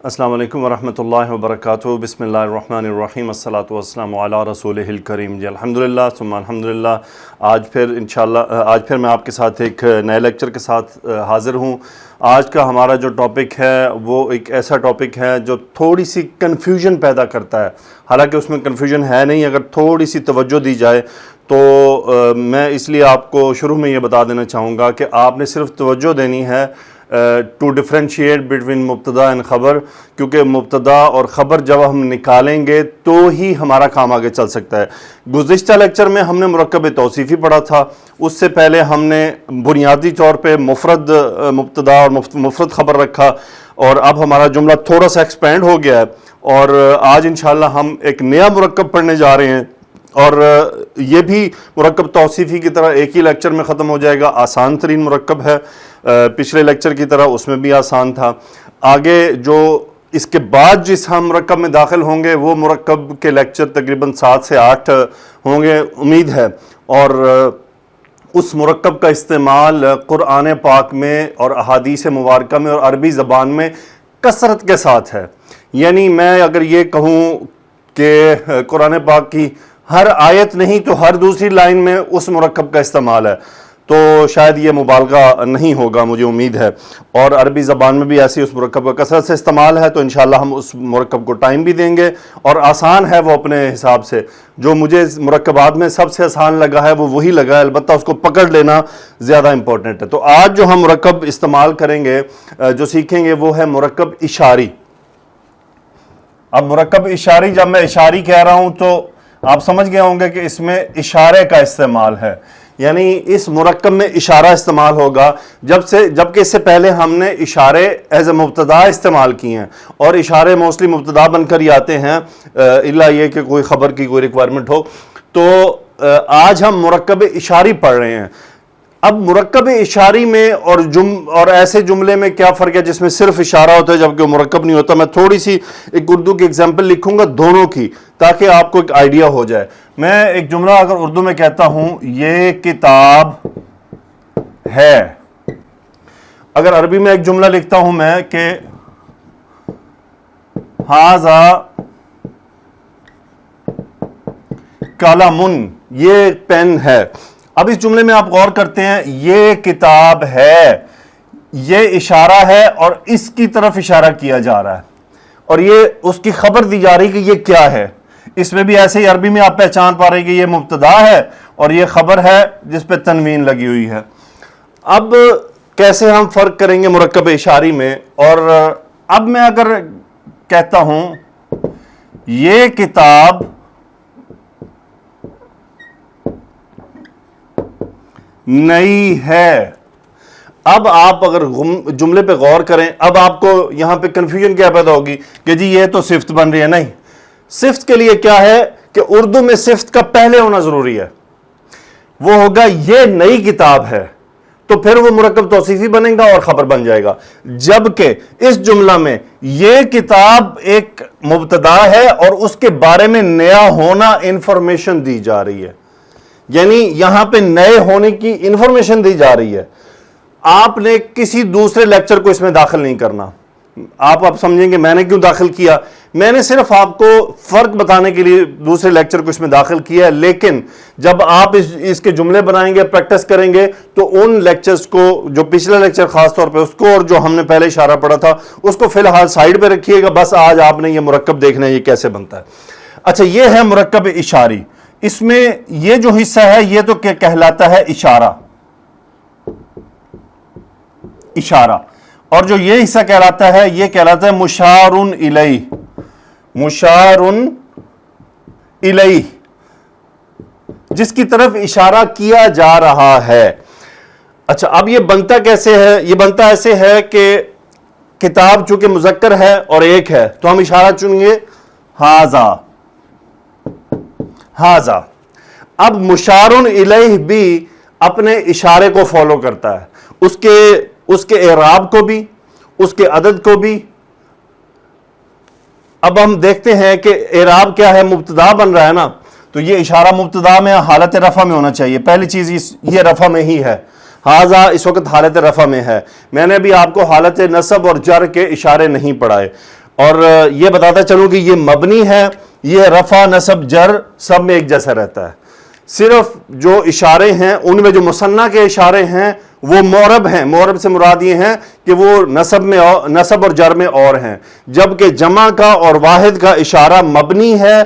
السلام علیکم ورحمۃ اللہ وبرکاتہ۔ بسم اللہ الرحمن الرحیم، الصلاۃ والسلام علی رسولہ الکریم۔ جی الحمدللہ ثم الحمدللہ، آج پھر میں آپ کے ساتھ ایک نئے لیکچر کے ساتھ حاضر ہوں۔ آج کا ہمارا جو ٹاپک ہے وہ ایک ایسا ٹاپک ہے جو تھوڑی سی کنفیوژن پیدا کرتا ہے، حالانکہ اس میں کنفیوژن ہے نہیں، اگر تھوڑی سی توجہ دی جائے تو میں اس لیے آپ کو شروع میں یہ بتا دینا چاہوں گا کہ آپ نے صرف توجہ دینی ہے ٹو ڈفرینشیٹ بٹوین مبتدا اینڈ خبر، کیونکہ مبتدا اور خبر جب ہم نکالیں گے تو ہی ہمارا کام آگے چل سکتا ہے۔ گزشتہ لیکچر میں ہم نے مرکب توصیفی پڑھا تھا، اس سے پہلے ہم نے بنیادی طور پہ مفرد مبتدا اور مفرد خبر رکھا، اور اب ہمارا جملہ تھوڑا سا ایکسپینڈ ہو گیا ہے، اور آج انشاءاللہ ہم ایک نیا مرکب پڑھنے جا رہے ہیں، اور یہ بھی مرکب توصیفی کی طرح ایک ہی لیکچر میں ختم ہو جائے گا۔ آسان ترین مرکب ہے، پچھلے لیکچر کی طرح اس میں بھی آسان تھا۔ آگے جو اس کے بعد جس ہم مرکب میں داخل ہوں گے وہ مرکب کے لیکچر تقریباً 7 سے 8 ہوں گے امید ہے، اور اس مرکب کا استعمال قرآن پاک میں اور احادیث مبارکہ میں اور عربی زبان میں کثرت کے ساتھ ہے۔ یعنی میں اگر یہ کہوں کہ قرآن پاک کی ہر آیت نہیں تو ہر دوسری لائن میں اس مرکب کا استعمال ہے تو شاید یہ مبالغہ نہیں ہوگا، مجھے امید ہے، اور عربی زبان میں بھی ایسی اس مرکب کا کثرت سے استعمال ہے، تو انشاءاللہ ہم اس مرکب کو ٹائم بھی دیں گے، اور آسان ہے وہ اپنے حساب سے۔ جو مجھے مرکبات میں سب سے آسان لگا ہے وہ وہی لگا ہے، البتہ اس کو پکڑ لینا زیادہ امپورٹنٹ ہے۔ تو آج جو ہم مرکب استعمال کریں گے، جو سیکھیں گے، وہ ہے مرکب اشاری۔ اب مرکب اشاری، جب میں اشاری کہہ رہا ہوں تو آپ سمجھ گئے ہوں گے کہ اس میں اشارے کا استعمال ہے، یعنی اس مرکب میں اشارہ استعمال ہوگا، جبکہ اس سے پہلے ہم نے اشارے ایز اے مبتدا استعمال کیے ہیں، اور اشارے موسٹلی مبتدا بن کر ہی آتے ہیں، الا یہ کہ کوئی خبر کی کوئی ریکوائرمنٹ ہو۔ تو آج ہم مرکب اشاری پڑھ رہے ہیں۔ اب مرکب اشاری میں اور ایسے جملے میں کیا فرق ہے جس میں صرف اشارہ ہوتا ہے جبکہ وہ مرکب نہیں ہوتا؟ میں تھوڑی سی ایک اردو کی ایگزامپل لکھوں گا دونوں کی، تاکہ آپ کو ایک آئیڈیا ہو جائے۔ میں ایک جملہ اگر اردو میں کہتا ہوں یہ کتاب ہے، اگر عربی میں ایک جملہ لکھتا ہوں میں کہ ھذا قلم، یہ پین ہے۔ اب اس جملے میں آپ غور کرتے ہیں، یہ کتاب ہے، یہ اشارہ ہے اور اس کی طرف اشارہ کیا جا رہا ہے، اور یہ اس کی خبر دی جا رہی کہ یہ کیا ہے۔ اس میں بھی ایسے ہی عربی میں آپ پہچان پا رہے ہیں کہ یہ مبتدا ہے اور یہ خبر ہے جس پہ تنوین لگی ہوئی ہے۔ اب کیسے ہم فرق کریں گے مرکب اشاری میں؟ اور اب میں اگر کہتا ہوں یہ کتاب نئی ہے، اب آپ اگر جملے پہ غور کریں، اب آپ کو یہاں پہ کنفیوژن کیا پیدا ہوگی کہ جی یہ تو صفت بن رہی ہے۔ نہیں، صفت کے لیے کیا ہے کہ اردو میں صفت کا پہلے ہونا ضروری ہے، وہ ہوگا یہ نئی کتاب ہے، تو پھر وہ مرکب توصیفی بنے گا اور خبر بن جائے گا۔ جبکہ اس جملہ میں یہ کتاب ایک مبتدا ہے اور اس کے بارے میں نیا ہونا انفارمیشن دی جا رہی ہے، یعنی یہاں پہ نئے ہونے کی انفارمیشن دی جا رہی ہے۔ آپ نے کسی دوسرے لیکچر کو اس میں داخل نہیں کرنا۔ آپ سمجھیں گے میں نے کیوں داخل کیا؟ میں نے صرف آپ کو فرق بتانے کے لیے دوسرے لیکچر کو اس میں داخل کیا ہے، لیکن جب آپ اس کے جملے بنائیں گے، پریکٹس کریں گے، تو ان لیکچرز کو، جو پچھلا لیکچر خاص طور پہ اس کو اور جو ہم نے پہلے اشارہ پڑھا تھا اس کو فی الحال سائیڈ پہ رکھیے گا، بس آج آپ نے یہ مرکب دیکھنا ہے یہ کیسے بنتا ہے۔ اچھا، یہ ہے مرکب اشاری۔ اس میں یہ جو حصہ ہے یہ تو کہلاتا ہے اشارہ، اور جو یہ حصہ کہلاتا ہے یہ کہلاتا ہے مشار الیہ، مشار الیہ، جس کی طرف اشارہ کیا جا رہا ہے۔ اچھا، اب یہ بنتا کیسے ہے؟ یہ بنتا ایسے ہے کہ کتاب چونکہ مذکر ہے اور ایک ہے تو ہم اشارہ چنیں گے ھذا، ھذا۔ اب مشار الیہ بھی اپنے اشارے کو فالو کرتا ہے، اس کے اعراب کو بھی، اس کے عدد کو بھی۔ اب ہم دیکھتے ہیں کہ اعراب کیا ہے، مبتدا بن رہا ہے نا، تو یہ اشارہ مبتدا میں حالت رفع میں ہونا چاہیے۔ پہلی چیز یہ رفع میں ہی ہے، ھذا اس وقت حالت رفع میں ہے۔ میں نے بھی آپ کو حالت نصب اور جر کے اشارے نہیں پڑھائے۔ اور یہ بتاتا چلوں کہ یہ مبنی ہے، یہ رفع نصب جر سب میں ایک جیسا رہتا ہے، صرف جو اشارے ہیں ان میں جو مثنیٰ کے اشارے ہیں وہ معرب ہیں. معرب سے مراد یہ ہیں کہ وہ نصب اور جر میں اور ہیں، جبکہ جمع کا اور واحد کا اشارہ مبنی ہے.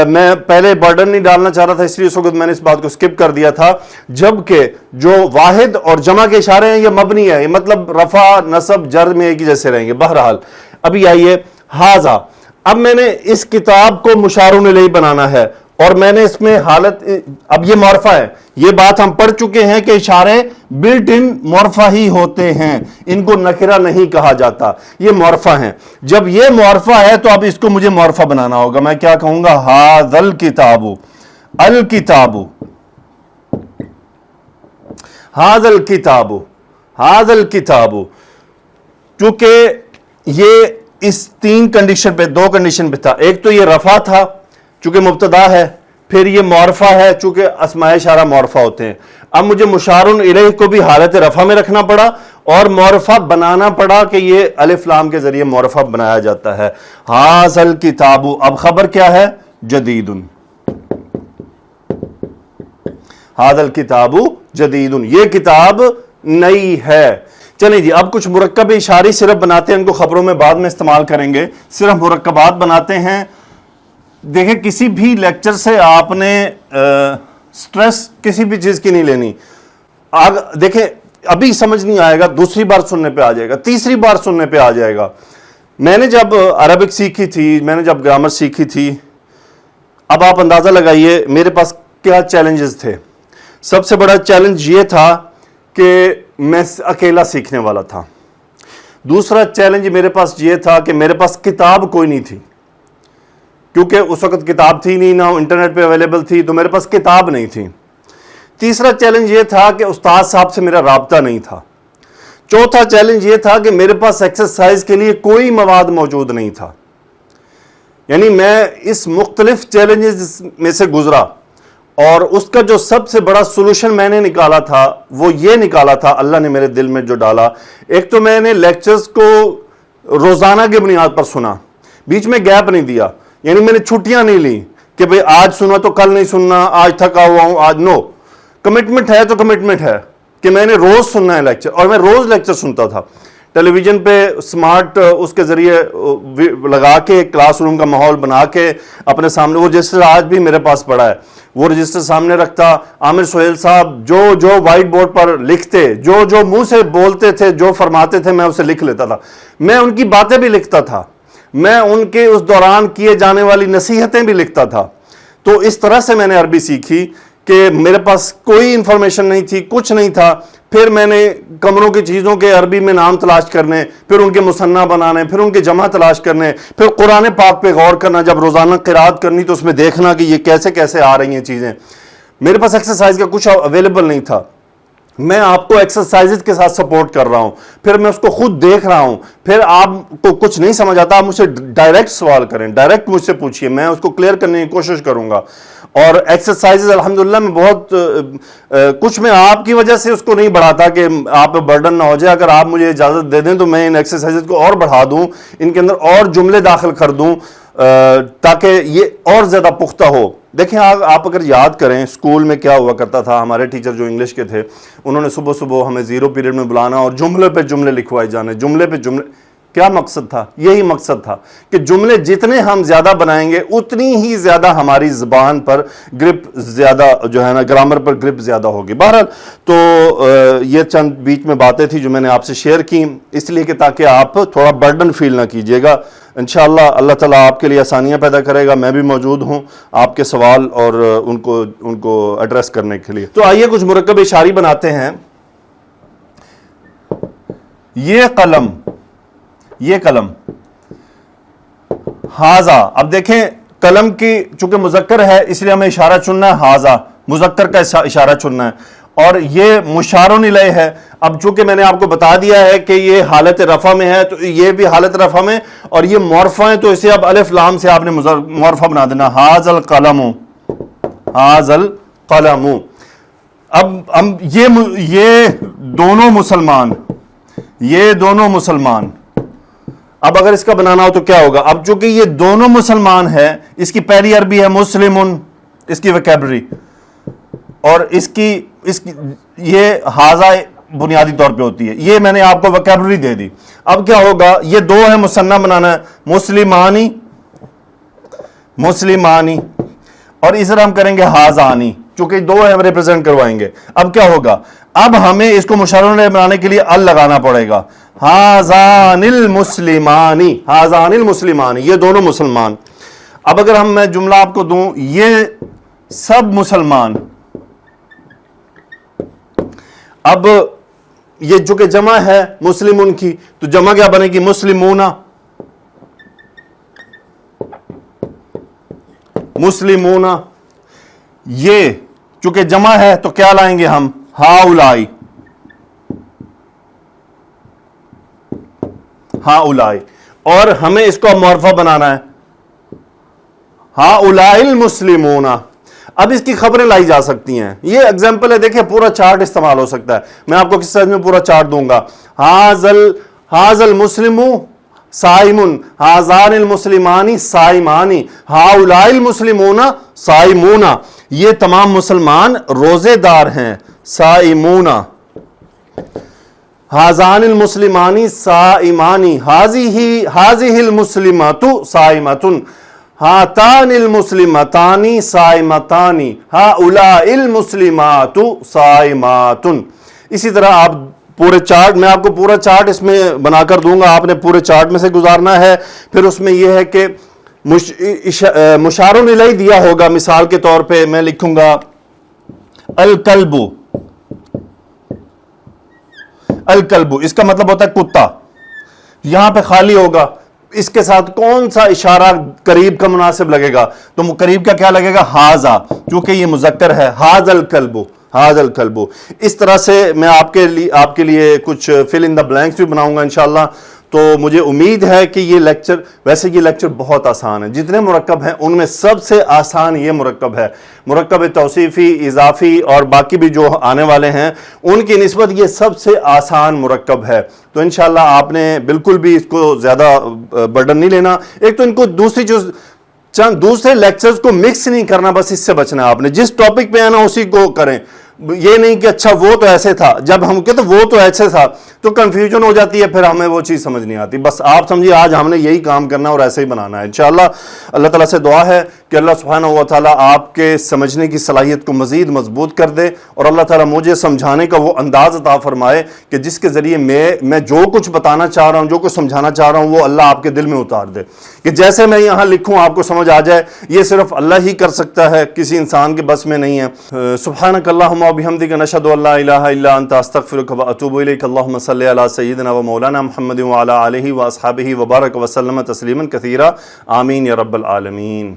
میں پہلے برڈن نہیں ڈالنا چاہ رہا تھا، اس لیے اس وقت میں نے اس بات کو سکپ کر دیا تھا. جبکہ جو واحد اور جمع کے اشارے ہیں یہ مبنی ہے، یہ مطلب رفع نصب جر میں ایک ہی جیسے رہیں گے. بہرحال ابھی آئیے ہاذا. اب میں نے اس کتاب کو مشار الیہ بنانا ہے، اور میں نے اس میں حالت، اب یہ معرفہ ہے، یہ بات ہم پڑھ چکے ہیں کہ اشارے بلٹ ان معرفہ ہی ہوتے ہیں، ان کو نکرہ نہیں کہا جاتا، یہ معرفہ ہیں. جب یہ معرفہ ہے تو اب اس کو مجھے معرفہ بنانا ہوگا. میں کیا کہوں گا؟ ھذا الکتاب، الکتاب، ھذا الکتاب، ھذا الکتاب. چونکہ یہ اس تین کنڈیشن پہ، دو کنڈیشن پہ تھا. ایک تو یہ رفع تھا چونکہ مبتدا ہے، پھر یہ معرفہ ہے چونکہ اسماء اشارہ معرفہ ہوتے ہیں. اب مجھے مشار الیہ کو بھی حالت رفع میں رکھنا پڑا اور معرفہ بنانا پڑا کہ یہ الف لام کے ذریعے معرفہ بنایا جاتا ہے. ھذا الکتاب، اب خبر کیا ہے؟ جدید. ھذا الکتاب جدید، یہ کتاب نئی ہے. چلیں جی، اب کچھ مرکب اشاری صرف بناتے ہیں، ان کو خبروں میں بعد میں استعمال کریں گے. صرف مرکبات بناتے ہیں. دیکھیں کسی بھی لیکچر سے آپ نے سٹریس کسی بھی چیز کی نہیں لینی. دیکھیں ابھی سمجھ نہیں آئے گا، دوسری بار سننے پہ آ جائے گا، تیسری بار سننے پہ آ جائے گا. میں نے جب عربک سیکھی تھی، میں نے جب گرامر سیکھی تھی، اب آپ اندازہ لگائیے میرے پاس کیا چیلنجز تھے. سب سے بڑا چیلنج یہ تھا کہ میں اکیلا سیکھنے والا تھا. دوسرا چیلنج میرے پاس یہ تھا کہ میرے پاس کتاب کوئی نہیں تھی، کیونکہ اس وقت کتاب تھی نہیں، نہ انٹرنیٹ پہ اویلیبل تھی، تو میرے پاس کتاب نہیں تھی. تیسرا چیلنج یہ تھا کہ استاد صاحب سے میرا رابطہ نہیں تھا. چوتھا چیلنج یہ تھا کہ میرے پاس ایکسرسائز کے لیے کوئی مواد موجود نہیں تھا. یعنی میں اس مختلف چیلنجز میں سے گزرا، اور اس کا جو سب سے بڑا سولوشن میں نے نکالا تھا وہ یہ نکالا تھا، اللہ نے میرے دل میں جو ڈالا. ایک تو میں نے لیکچرز کو روزانہ کی بنیاد پر سنا، بیچ میں گیپ نہیں دیا. یعنی میں نے چھٹیاں نہیں لی کہ بھئی آج سنا تو کل نہیں سننا، آج تھکا ہوا ہوں آج. نو، کمٹمنٹ ہے تو کمٹمنٹ ہے کہ میں نے روز سننا ہے لیکچر، اور میں روز لیکچر سنتا تھا. ٹیلی ویژن پہ سمارٹ اس کے ذریعے لگا کے کلاس روم کا ماحول بنا کے اپنے سامنے، وہ رجسٹر آج بھی میرے پاس پڑا ہے، وہ رجسٹر سامنے رکھتا. عامر سہیل صاحب جو وائٹ بورڈ پر لکھتے، جو منہ سے بولتے تھے، جو فرماتے تھے، میں اسے لکھ لیتا تھا. میں ان کی باتیں بھی لکھتا تھا، میں ان کے اس دوران کیے جانے والی نصیحتیں بھی لکھتا تھا. تو اس طرح سے میں نے عربی سیکھی کہ میرے پاس کوئی انفارمیشن نہیں تھی، کچھ نہیں تھا. پھر میں نے کمروں کی چیزوں کے عربی میں نام تلاش کرنے، پھر ان کے مثنیٰ بنانے، پھر ان کے جمع تلاش کرنے، پھر قرآن پاک پہ غور کرنا. جب روزانہ قرات کرنی تو اس میں دیکھنا کہ یہ کیسے کیسے آ رہی ہیں چیزیں. میرے پاس ایکسرسائز کا کچھ اویلیبل نہیں تھا. میں آپ کو ایکسرسائزز کے ساتھ سپورٹ کر رہا ہوں، پھر میں اس کو خود دیکھ رہا ہوں. پھر آپ کو کچھ نہیں سمجھ آتا، آپ مجھ سے ڈائریکٹ سوال کریں، ڈائریکٹ مجھ سے پوچھئے، میں اس کو کلیئر کرنے کی کوشش کروں گا. اور ایکسرسائزز الحمدللہ میں بہت کچھ میں آپ کی وجہ سے اس کو نہیں بڑھاتا کہ آپ پہ برڈن نہ ہو جائے. اگر آپ مجھے اجازت دے دیں تو میں ان ایکسرسائزز کو اور بڑھا دوں، ان کے اندر اور جملے داخل کر دوں تاکہ یہ اور زیادہ پختہ ہو. دیکھیں آپ اگر یاد کریں اسکول میں کیا ہوا کرتا تھا، ہمارے ٹیچر جو انگلش کے تھے انہوں نے صبح صبح ہمیں زیرو پیریڈ میں بلانا اور جملے پہ جملے لکھوائے جانے، جملے پہ جملے. کیا مقصد تھا؟ یہی مقصد تھا کہ جملے جتنے ہم زیادہ بنائیں گے اتنی ہی زیادہ ہماری زبان پر گرپ زیادہ جو ہے نا، گرامر پر گرپ زیادہ ہوگی. بہرحال تو یہ چند بیچ میں باتیں تھی جو میں نے آپ سے شیئر کی، اس لیے کہ تاکہ آپ تھوڑا برڈن فیل نہ کیجیے گا. انشاءاللہ اللہ تعالیٰ آپ کے لیے آسانیاں پیدا کرے گا. میں بھی موجود ہوں آپ کے سوال اور ان کو ایڈریس کرنے کے لیے. تو آئیے کچھ مرکب اشاری بناتے ہیں. یہ قلم ھذا. اب دیکھیں قلم کی چونکہ مذکر ہے اس لیے ہمیں اشارہ چننا ہے ھذا، مذکر کا اشارہ چننا ہے. اور یہ مشار الیہ ہے. اب چونکہ میں نے آپ کو بتا دیا ہے کہ یہ حالت رفع میں ہے تو یہ بھی حالت رفع میں، اور یہ معرفہ ہے تو اسے اب الف لام سے آپ نے معرفہ بنا دینا. ھذا القلم، ھذا القلم. اب یہ دونوں مسلمان اب اگر اس کا بنانا ہو تو کیا ہوگا؟ اب چونکہ یہ دونوں مسلمان ہیں، اس کی پہلی عربی ہے مسلمن، اس کی ویکیبلری، اور اس کی یہ ہاذا بنیادی طور پہ ہوتی ہے، یہ میں نے آپ کو ویکیبلری دے دی۔ اب کیا ہوگا؟ یہ دو ہے، مثنیٰ بنانا ہے، مسلمانی مسلمانی، اور اس طرح ہم کریں گے ہاذانی، چونکہ دو ہے ریپرزینٹ کروائیں گے۔ اب کیا ہوگا؟ اب ہمیں اس کو مشار الیہ بنانے کے لیے ال لگانا پڑے گا، ہاذان المسلمانی، ہاذان المسلمانی، یہ دونوں مسلمان۔ اب اگر میں جملہ آپ کو دوں، یہ سب مسلمان، اب یہ جو کہ جمع ہے مسلمون کی، تو جمع کیا بنے گی؟ مسلمونہ، مسلمونہ۔ یہ چونکہ جمع ہے تو کیا لائیں گے ہم؟ ہاؤلائی، ہاؤلائی، اور ہمیں اس کو معرفہ بنانا ہے، ہاؤلائی المسلمون۔ اب اس کی خبریں لائی جا سکتی ہیں، یہ ایگزامپل ہے، دیکھیں پورا چارٹ استعمال ہو سکتا ہے، میں آپ کو کس سائز میں پورا چارٹ دوں گا۔ ہاذ المسلم صائمن، ہاذان المسلمانی صائمانی، ہاؤلائی المسلمون صائمون، یہ تمام مسلمان روزے دار ہیں، صائمون۔ ہاذان المسلمانی صائمانی، ہاذہ المسلمۃ صائمۃ، ہاتان المسلمتانی صائمتانی، ہؤلاء المسلمات صائمات۔ اسی طرح آپ پورے چارٹ، میں آپ کو پورا چارٹ اس میں بنا کر دوں گا، آپ نے پورے چارٹ میں سے گزارنا ہے۔ پھر اس میں یہ ہے کہ مشار الیہ دیا ہوگا، مثال کے طور پہ میں لکھوں گا الکلب، الکلب، اس کا مطلب ہوتا ہے کتا، یہاں پہ خالی ہوگا، اس کے ساتھ کون سا اشارہ قریب کا مناسب لگے گا؟ تو قریب کا کیا لگے گا؟ ہاذا، چونکہ یہ مذکر ہے، ہاذا الکلب، ہاذا الکلب۔ اس طرح سے میں آپ کے لیے کچھ فل ان دا بلینکس بھی بناؤں گا انشاءاللہ۔ تو مجھے امید ہے کہ یہ لیکچر، ویسے یہ لیکچر بہت آسان ہے، جتنے مرکب ہیں ان میں سب سے آسان یہ مرکب ہے، مرکب توصیفی، اضافی اور باقی بھی جو آنے والے ہیں ان کی نسبت یہ سب سے آسان مرکب ہے۔ تو انشاءاللہ آپ نے بالکل بھی اس کو زیادہ برڈن نہیں لینا۔ ایک تو ان کو دوسرے لیکچرز کو مکس نہیں کرنا، بس اس سے بچنا ہے آپ نے، جس ٹاپک پہ ہے نا اسی کو کریں، یہ نہیں کہ اچھا وہ تو ایسے تھا، جب ہم کہتے وہ تو ایسے تھا تو کنفیوژن ہو جاتی ہے، پھر ہمیں وہ چیز سمجھ نہیں آتی۔ بس آپ سمجھیے آج ہم نے یہی کام کرنا اور ایسے ہی بنانا ہے انشاءاللہ۔ اللہ تعالیٰ سے دعا ہے کہ اللہ سبحانہ و تعالیٰ آپ کے سمجھنے کی صلاحیت کو مزید مضبوط کر دے، اور اللہ تعالیٰ مجھے سمجھانے کا وہ انداز عطا فرمائے کہ جس کے ذریعے میں جو کچھ بتانا چاہ رہا ہوں، جو کچھ سمجھانا چاہ رہا ہوں، وہ اللہ آپ کے دل میں اتار دے، کہ جیسے میں یہاں لکھوں آپ کو سمجھ آ جائے۔ یہ صرف اللہ ہی کر سکتا ہے، کسی انسان کے بس میں نہیں ہے۔ سبحانک اللہم و بحمدک، نشہد ان لا الہ الا انت، استغفرک و اتوب الیک۔ اللہم صلی علی سیدنا و مولانا محمد وعلی آلہ و اصحابہ وبارک وسلم تسلیما کثیرا، آمین یا رب العالمین۔